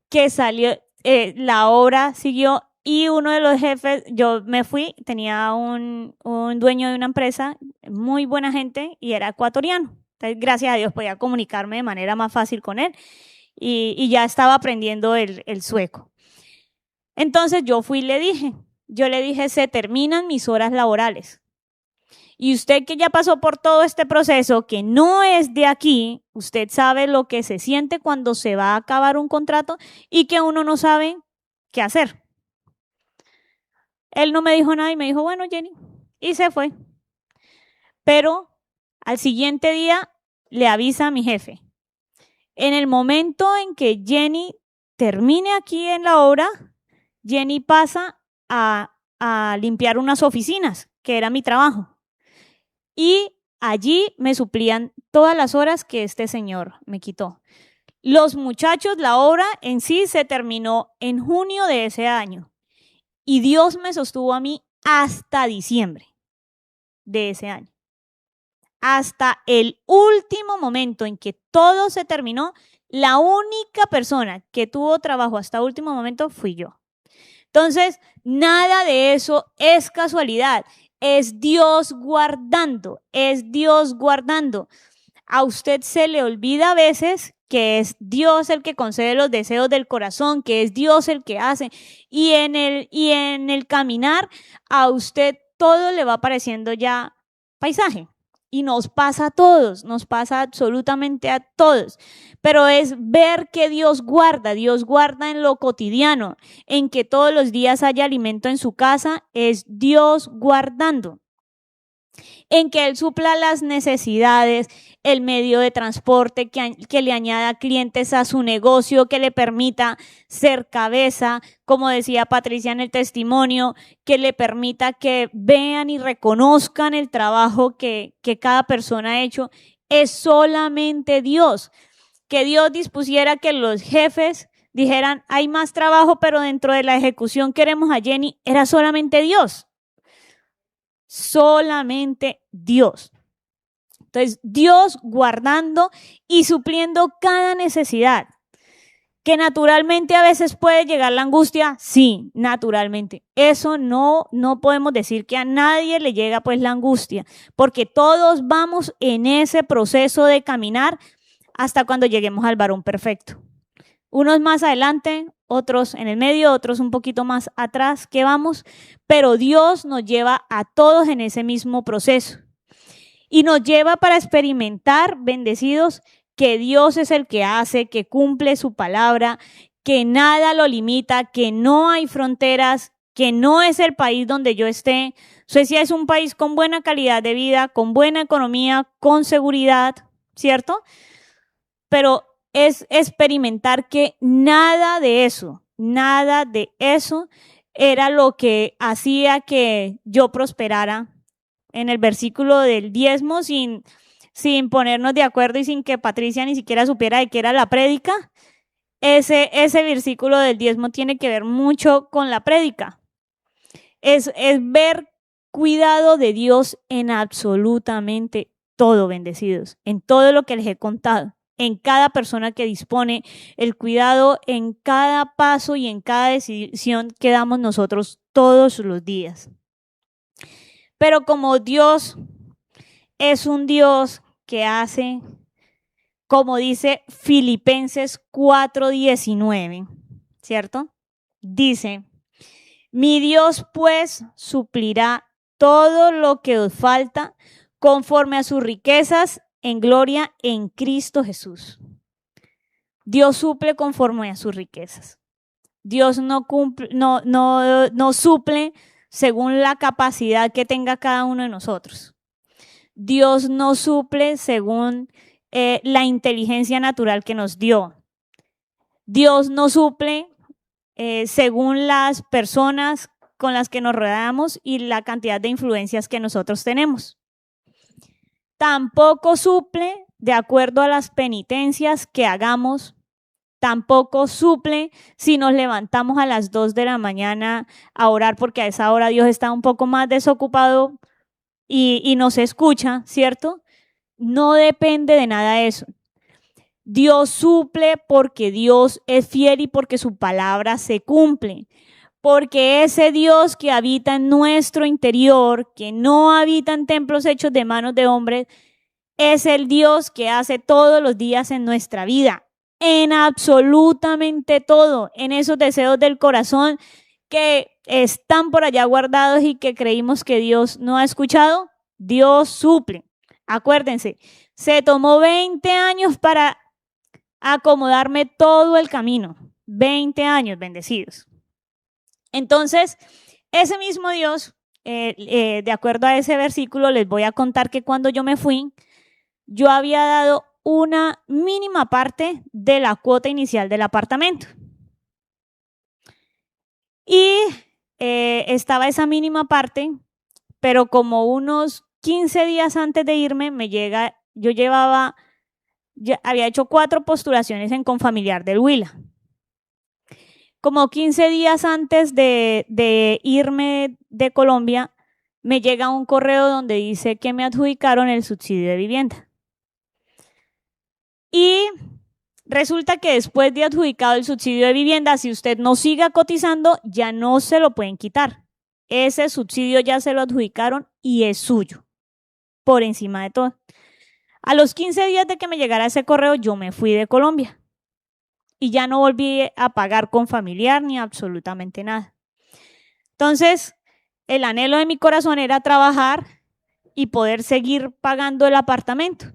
que salió, la obra siguió y uno de los jefes, yo me fui, tenía un dueño de una empresa, muy buena gente y era ecuatoriano. Entonces, gracias a Dios podía comunicarme de manera más fácil con él y ya estaba aprendiendo el sueco. Entonces yo fui y le dije, se terminan mis horas laborales. Y usted que ya pasó por todo este proceso, que no es de aquí, usted sabe lo que se siente cuando se va a acabar un contrato y que uno no sabe qué hacer. Él no me dijo nada y me dijo, bueno, Jenny, y se fue. Pero al siguiente día le avisa a mi jefe. En el momento en que Jenny termine aquí en la obra, Jenny pasa a limpiar unas oficinas, que era mi trabajo. Y allí me suplían todas las horas que este señor me quitó. Los muchachos, la obra en sí se terminó en junio de ese año. Y Dios me sostuvo a mí hasta diciembre de ese año. Hasta el último momento en que todo se terminó, la única persona que tuvo trabajo hasta último momento fui yo. Entonces, nada de eso es casualidad. Es Dios guardando, es Dios guardando. A usted se le olvida a veces que es Dios el que concede los deseos del corazón, que es Dios el que hace. Y en el caminar a usted todo le va pareciendo ya paisaje. Y nos pasa a todos, nos pasa absolutamente a todos. Pero es ver que Dios guarda en lo cotidiano, en que todos los días haya alimento en su casa, es Dios guardando. En que Él supla las necesidades, el medio de transporte que le añada clientes a su negocio, que le permita ser cabeza, como decía Patricia en el testimonio, que le permita que vean y reconozcan el trabajo que cada persona ha hecho. Es solamente Dios. Que Dios dispusiera que los jefes dijeran, hay más trabajo, pero dentro de la ejecución queremos a Jenny, era solamente Dios. Solamente Dios. Entonces, Dios guardando y supliendo cada necesidad. Que naturalmente a veces puede llegar la angustia, sí, naturalmente. Eso no podemos decir que a nadie le llega pues la angustia, porque todos vamos en ese proceso de caminar hasta cuando lleguemos al varón perfecto. Unos más adelante, otros en el medio, otros un poquito más atrás que vamos, pero Dios nos lleva a todos en ese mismo proceso. Y nos lleva para experimentar, bendecidos, que Dios es el que hace, que cumple su palabra, que nada lo limita, que no hay fronteras, que no es el país donde yo esté. Suecia es un país con buena calidad de vida, con buena economía, con seguridad, ¿cierto? Pero es experimentar que nada de eso era lo que hacía que yo prosperara. En el versículo del diezmo, sin ponernos de acuerdo y sin que Patricia ni siquiera supiera de qué era la prédica, ese versículo del diezmo tiene que ver mucho con la prédica. Es ver cuidado de Dios en absolutamente todo, bendecidos, en todo lo que les he contado, en cada persona que dispone, el cuidado en cada paso y en cada decisión que damos nosotros todos los días. Pero como Dios es un Dios que hace, como dice Filipenses 4:19, ¿cierto? Dice, mi Dios pues suplirá todo lo que os falta conforme a sus riquezas en gloria en Cristo Jesús. Dios suple conforme a sus riquezas. Dios no suple según la capacidad que tenga cada uno de nosotros. Dios no suple según la inteligencia natural que nos dio. Dios no suple según las personas con las que nos rodeamos y la cantidad de influencias que nosotros tenemos. Tampoco suple de acuerdo a las penitencias que hagamos. Tampoco suple si nos levantamos a las 2 de la mañana a orar, porque a esa hora Dios está un poco más desocupado y nos escucha, ¿cierto? No depende de nada de eso. Dios suple porque Dios es fiel y porque su palabra se cumple. Porque ese Dios que habita en nuestro interior, que no habita en templos hechos de manos de hombres, es el Dios que hace todos los días en nuestra vida. En absolutamente todo, en esos deseos del corazón que están por allá guardados y que creímos que Dios no ha escuchado, Dios suple. Acuérdense, se tomó 20 años para acomodarme todo el camino. 20 años, bendecidos. Entonces, ese mismo Dios, de acuerdo a ese versículo, les voy a contar que cuando yo me fui, yo había dado una mínima parte de la cuota inicial del apartamento. Y estaba esa mínima parte, pero como unos 15 días antes de irme, había hecho 4 postulaciones en Confamiliar del Huila. Como 15 días antes de irme de Colombia, me llega un correo donde dice que me adjudicaron el subsidio de vivienda. Y resulta que después de adjudicado el subsidio de vivienda, si usted no siga cotizando, ya no se lo pueden quitar. Ese subsidio ya se lo adjudicaron y es suyo, por encima de todo. A los 15 días de que me llegara ese correo, yo me fui de Colombia y ya no volví a pagar Confamiliar ni absolutamente nada. Entonces, el anhelo de mi corazón era trabajar y poder seguir pagando el apartamento.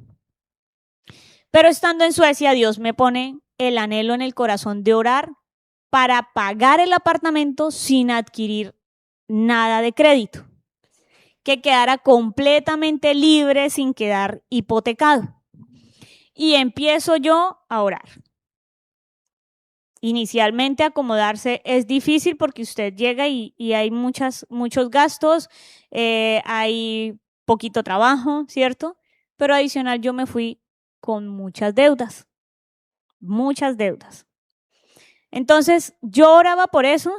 Pero estando en Suecia, Dios me pone el anhelo en el corazón de orar para pagar el apartamento sin adquirir nada de crédito, que quedara completamente libre sin quedar hipotecado. Y empiezo yo a orar. Inicialmente acomodarse es difícil porque usted llega y hay muchos gastos, hay poquito trabajo, ¿cierto? Pero adicional yo me fui con muchas deudas. Entonces yo oraba por eso,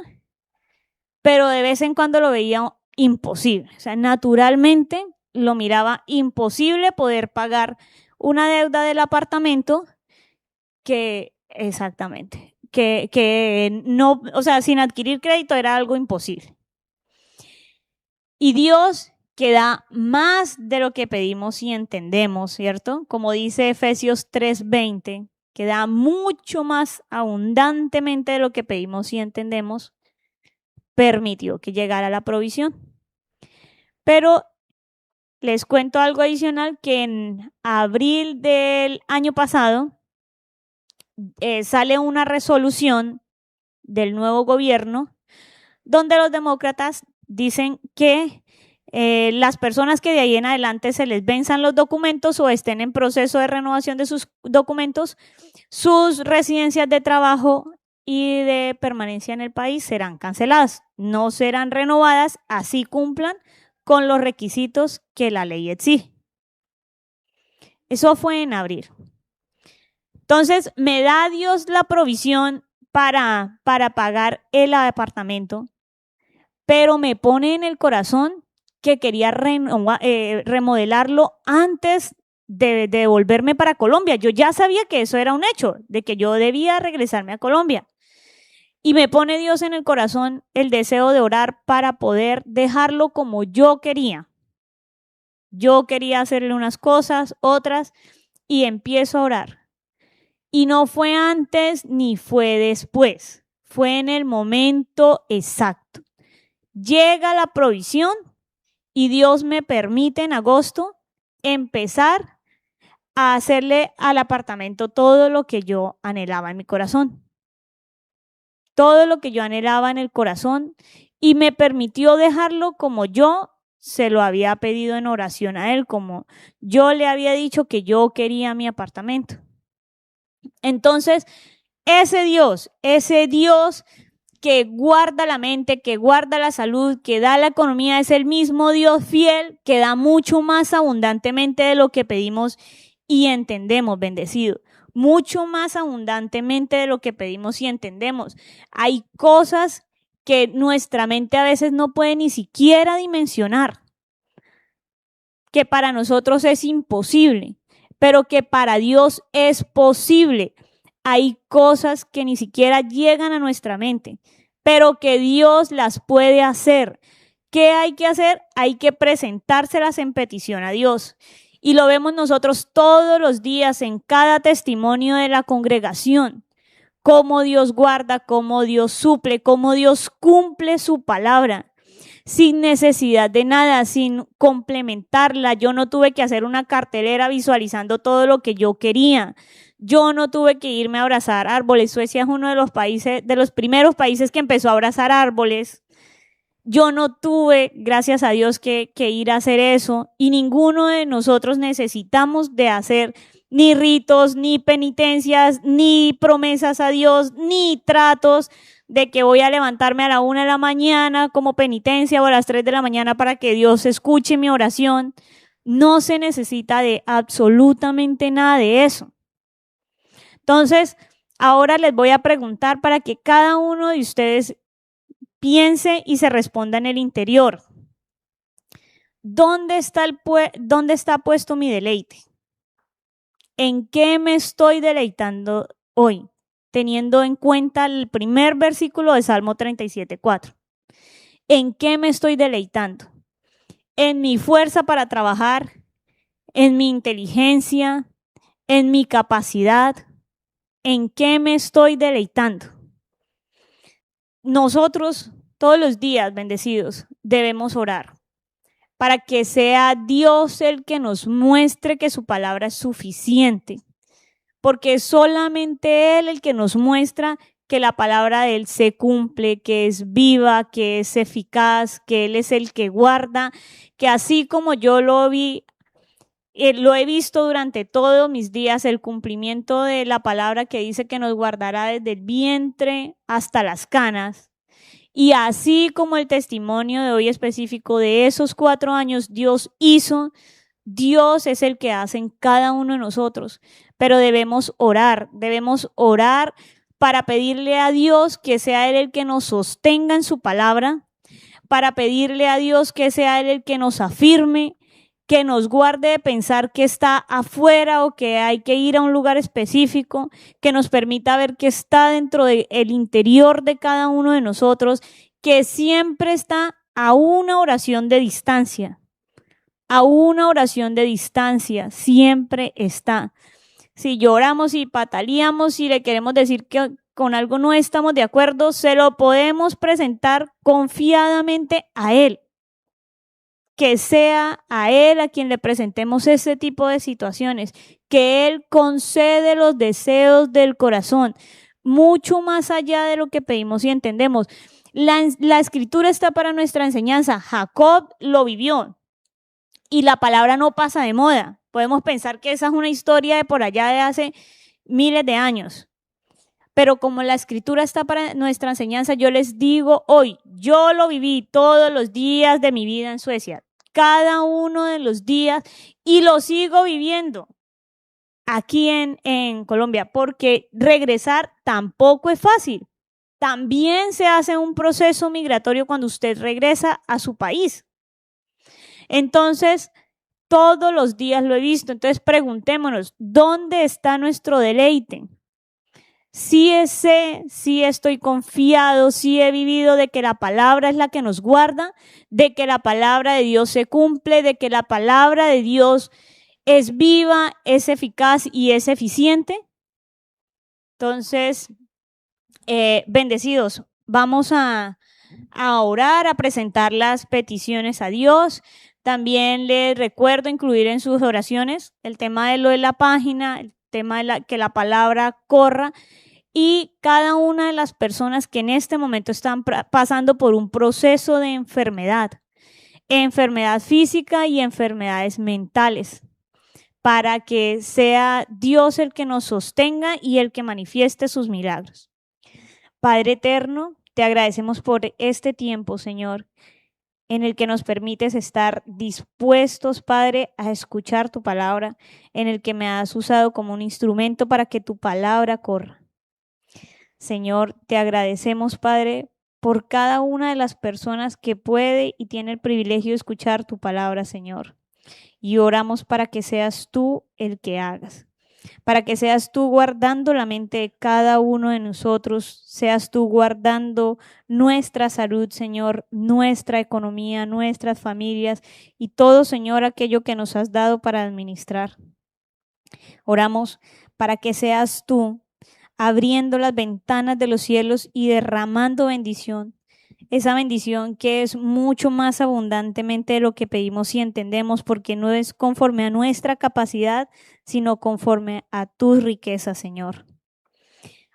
pero de vez en cuando lo veía imposible. O sea, naturalmente lo miraba imposible poder pagar una deuda del apartamento que no, o sea, sin adquirir crédito era algo imposible. Y Dios, que da más de lo que pedimos y entendemos, ¿cierto? Como dice Efesios 3:20, que da mucho más abundantemente de lo que pedimos y entendemos, permitió que llegara la provisión. Pero les cuento algo adicional, que en abril del año pasado sale una resolución del nuevo gobierno donde los demócratas dicen que las personas que de ahí en adelante se les venzan los documentos o estén en proceso de renovación de sus documentos, sus residencias de trabajo y de permanencia en el país serán canceladas, no serán renovadas, así cumplan con los requisitos que la ley exige. Eso fue en abril. Entonces, me da Dios la provisión para pagar el apartamento, pero me pone en el corazón que quería remodelarlo antes de devolverme para Colombia. Yo ya sabía que eso era un hecho, de que yo debía regresarme a Colombia. Y me pone Dios en el corazón el deseo de orar para poder dejarlo como yo quería. Yo quería hacerle unas cosas, otras, y empiezo a orar. Y no fue antes ni fue después, fue en el momento exacto. Llega la provisión y Dios me permite en agosto empezar a hacerle al apartamento todo lo que yo anhelaba en mi corazón. Todo lo que yo anhelaba en el corazón, y me permitió dejarlo como yo se lo había pedido en oración a Él, como yo le había dicho que yo quería mi apartamento. Entonces, ese Dios que guarda la mente, que guarda la salud, que da la economía, es el mismo Dios fiel que da mucho más abundantemente de lo que pedimos y entendemos, bendecido. Mucho más abundantemente de lo que pedimos y entendemos. Hay cosas que nuestra mente a veces no puede ni siquiera dimensionar, que para nosotros es imposible, pero que para Dios es posible. Hay cosas que ni siquiera llegan a nuestra mente, pero que Dios las puede hacer. ¿Qué hay que hacer? Hay que presentárselas en petición a Dios. Y lo vemos nosotros todos los días en cada testimonio de la congregación. Cómo Dios guarda, cómo Dios suple, cómo Dios cumple su palabra. Sin necesidad de nada, sin complementarla. Yo no tuve que hacer una cartelera visualizando todo lo que yo quería. Yo no tuve que irme a abrazar árboles. Suecia es uno de los países, de los primeros países que empezó a abrazar árboles. Yo no tuve, gracias a Dios, que ir a hacer eso. Y ninguno de nosotros necesitamos de hacer ni ritos, ni penitencias, ni promesas a Dios, ni tratos de que voy a levantarme a la 1 de la mañana como penitencia o a las 3 de la mañana para que Dios escuche mi oración. No se necesita de absolutamente nada de eso. Entonces, ahora les voy a preguntar para que cada uno de ustedes piense y se responda en el interior. ¿Dónde está puesto mi deleite? ¿En qué me estoy deleitando hoy? Teniendo en cuenta el primer versículo de Salmo 37:4. ¿En qué me estoy deleitando? ¿En mi fuerza para trabajar? ¿En mi inteligencia? ¿En mi capacidad? ¿En qué me estoy deleitando? Nosotros todos los días, bendecidos, debemos orar para que sea Dios el que nos muestre que su palabra es suficiente. Porque es solamente Él el que nos muestra que la palabra de Él se cumple, que es viva, que es eficaz, que Él es el que guarda, que así como yo lo he visto durante todos mis días, el cumplimiento de la palabra que dice que nos guardará desde el vientre hasta las canas. Y así como el testimonio de hoy específico de esos 4 años Dios hizo, Dios es el que hace en cada uno de nosotros. Pero debemos orar para pedirle a Dios que sea Él el que nos sostenga en su palabra, para pedirle a Dios que sea Él el que nos afirme, que nos guarde de pensar que está afuera o que hay que ir a un lugar específico, que nos permita ver que está dentro del interior de cada uno de nosotros, que siempre está a una oración de distancia. A una oración de distancia siempre está. Si lloramos y pataleamos y le queremos decir que con algo no estamos de acuerdo, se lo podemos presentar confiadamente a Él. Que sea a Él a quien le presentemos ese tipo de situaciones, que Él concede los deseos del corazón, mucho más allá de lo que pedimos y entendemos. La escritura está para nuestra enseñanza. Jacob lo vivió y la palabra no pasa de moda. Podemos pensar que esa es una historia de por allá de hace miles de años. Pero como la escritura está para nuestra enseñanza, yo les digo hoy, yo lo viví todos los días de mi vida en Suecia, cada uno de los días, y lo sigo viviendo aquí en Colombia, porque regresar tampoco es fácil. También se hace un proceso migratorio cuando usted regresa a su país. Entonces, todos los días lo he visto. Entonces, preguntémonos, ¿dónde está nuestro deleite? Sí sé, sí estoy confiado, sí he vivido de que la palabra es la que nos guarda, de que la palabra de Dios se cumple, de que la palabra de Dios es viva, es eficaz y es eficiente. Entonces, bendecidos, vamos a orar, a presentar las peticiones a Dios. También les recuerdo incluir en sus oraciones el tema de lo de la página, el tema de que la palabra corra, y cada una de las personas que en este momento están pasando por un proceso de enfermedad física y enfermedades mentales, para que sea Dios el que nos sostenga y el que manifieste sus milagros. Padre eterno, te agradecemos por este tiempo, Señor, en el que nos permites estar dispuestos, Padre, a escuchar tu palabra, en el que me has usado como un instrumento para que tu palabra corra. Señor, te agradecemos, Padre, por cada una de las personas que puede y tiene el privilegio de escuchar tu palabra, Señor. Y oramos para que seas tú el que hagas, para que seas tú guardando la mente de cada uno de nosotros, seas tú guardando nuestra salud, Señor, nuestra economía, nuestras familias y todo, Señor, aquello que nos has dado para administrar. Oramos para que seas tú abriendo las ventanas de los cielos y derramando bendición, esa bendición que es mucho más abundantemente de lo que pedimos y entendemos, porque no es conforme a nuestra capacidad, sino conforme a tus riquezas, Señor.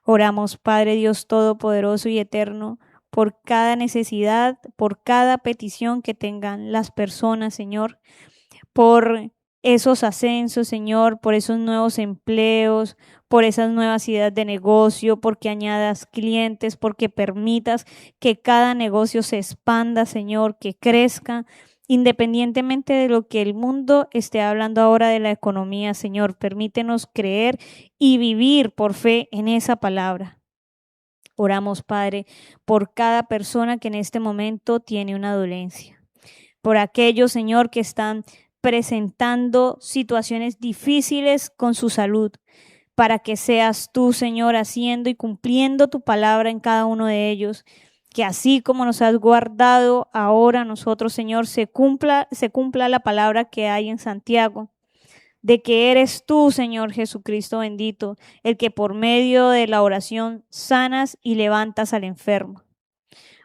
Oramos, Padre Dios Todopoderoso y Eterno, por cada necesidad, por cada petición que tengan las personas, Señor, por esos ascensos, Señor, por esos nuevos empleos, por esas nuevas ideas de negocio, porque añadas clientes, porque permitas que cada negocio se expanda, Señor, que crezca, independientemente de lo que el mundo esté hablando ahora de la economía, Señor. Permítenos creer y vivir por fe en esa palabra. Oramos, Padre, por cada persona que en este momento tiene una dolencia, por aquellos, Señor, que están presentando situaciones difíciles con su salud, para que seas tú, Señor, haciendo y cumpliendo tu palabra en cada uno de ellos, que así como nos has guardado ahora nosotros, Señor, se cumpla la palabra que hay en Santiago, de que eres tú, Señor Jesucristo bendito, el que por medio de la oración sanas y levantas al enfermo.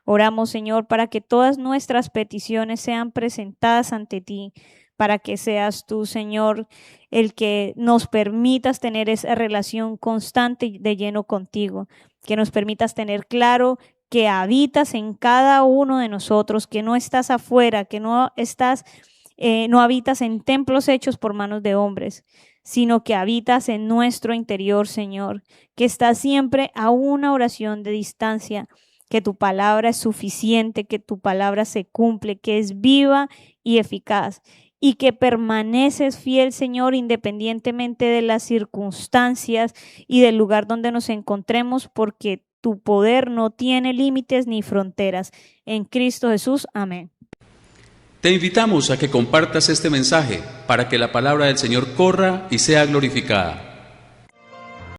Oramos, Señor, para que todas nuestras peticiones sean presentadas ante ti, para que seas tú, Señor, el que nos permitas tener esa relación constante y de lleno contigo, que nos permitas tener claro que habitas en cada uno de nosotros, que no estás afuera, que no habitas en templos hechos por manos de hombres, sino que habitas en nuestro interior, Señor, que estás siempre a una oración de distancia, que tu palabra es suficiente, que tu palabra se cumple, que es viva y eficaz, y que permaneces fiel, Señor, independientemente de las circunstancias y del lugar donde nos encontremos, porque tu poder no tiene límites ni fronteras. En Cristo Jesús, amén. Te invitamos a que compartas este mensaje para que la palabra del Señor corra y sea glorificada.